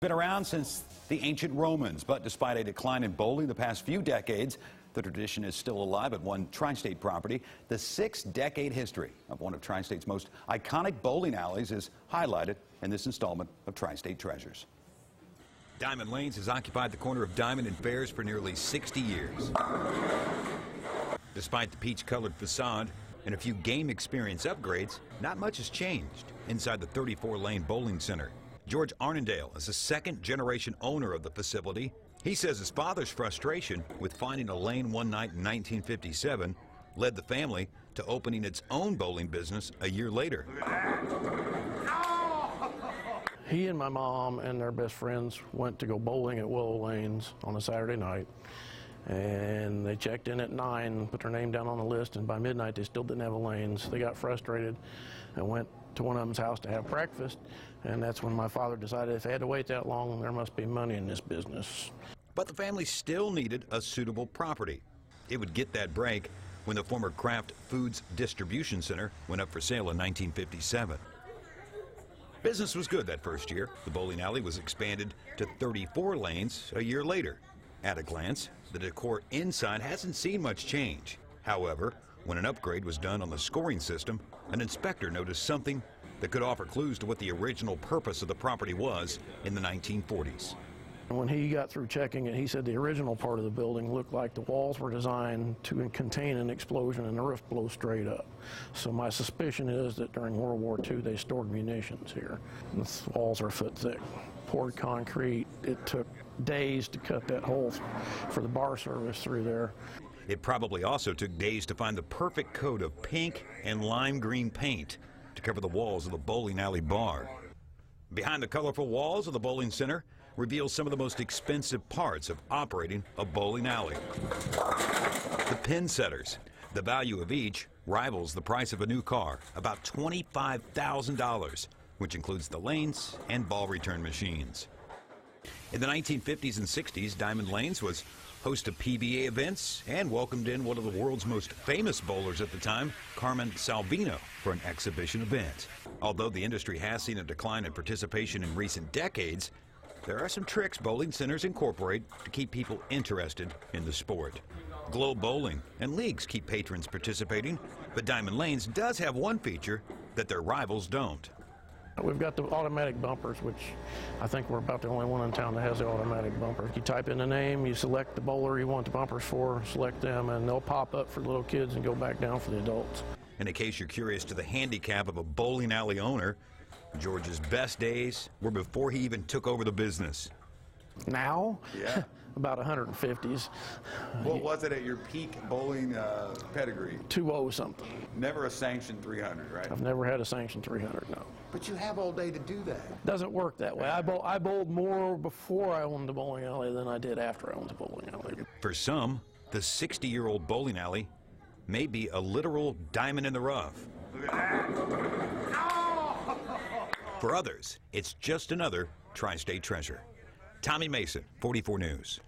Been around since the ancient Romans, but despite a decline in bowling the past few decades, the tradition is still alive at one Tri-State property. The 6-decade history of one of Tri-State's most iconic bowling alleys is highlighted in this installment of Tri-State Treasures. Diamond Lanes has occupied the corner of Diamond and Fairs for nearly 60 years. Despite the peach-colored facade and a few game experience upgrades, not much has changed inside the 34-lane bowling center. George Arendell is a second-generation owner of the facility. He says his father's frustration with finding a lane one night in 1957 led the family to opening its own bowling business a year later. He and my mom and their best friends went to go bowling at Willow Lanes on a Saturday night, and they checked in at 9, put their name down on the list, and by midnight they still didn't have a lane. So they got frustrated and went to one of them's house to have breakfast, and that's when my father decided if they had to wait that long, there must be money in this business. But the family still needed a suitable property. It would get that break when the former Kraft Foods Distribution Center went up for sale in 1957. Business was good that first year. The bowling alley was expanded to 34 lanes a year later. At a glance, the decor inside hasn't seen much change. However, when an upgrade was done on the scoring system, an inspector noticed something that could offer clues to what the original purpose of the property was in the 1940s. When he got through checking it, he said the original part of the building looked like the walls were designed to contain an explosion and the roof blow straight up. So my suspicion is that during World War II they stored munitions here. The walls are a foot thick. Poured concrete. It took days to cut that hole for the bar service through there. It probably also took days to find the perfect coat of pink and lime green paint to cover the walls of the bowling alley bar. Behind the colorful walls of the bowling center reveals some of the most expensive parts of operating a bowling alley. The pin setters. The value of each rivals the price of a new car, about $25,000, which includes the lanes and ball return machines. In the 1950s and 60s, Diamond Lanes was host of PBA events and welcomed in one of the world's most famous bowlers at the time, Carmen Salvino, for an exhibition event. Although the industry has seen a decline in participation in recent decades, there are some tricks bowling centers incorporate to keep people interested in the sport. Globe Bowling and leagues keep patrons participating, but Diamond Lanes does have one feature that their rivals don't. We've got the automatic bumpers, which I think we're about the only one in town that has the automatic bumper. You type in the name, you select the bowler you want the bumpers for, select them, and they'll pop up for the little kids and go back down for the adults. And in case you're curious to the handicap of a bowling alley owner, George's best days were before he even took over the business. Now? Yeah. About 150s. What was it at your peak bowling pedigree? 2-0 something. Never a sanctioned 300, right? I've never had a sanctioned 300, no. But you have all day to do that. Doesn't work that way. I bowled more before I owned the bowling alley than I did after I owned the bowling alley. For some, the 60-year-old bowling alley may be a literal diamond in the rough. Look at that. For others, it's just another Tri-State treasure. Tommy Mason, 44 News.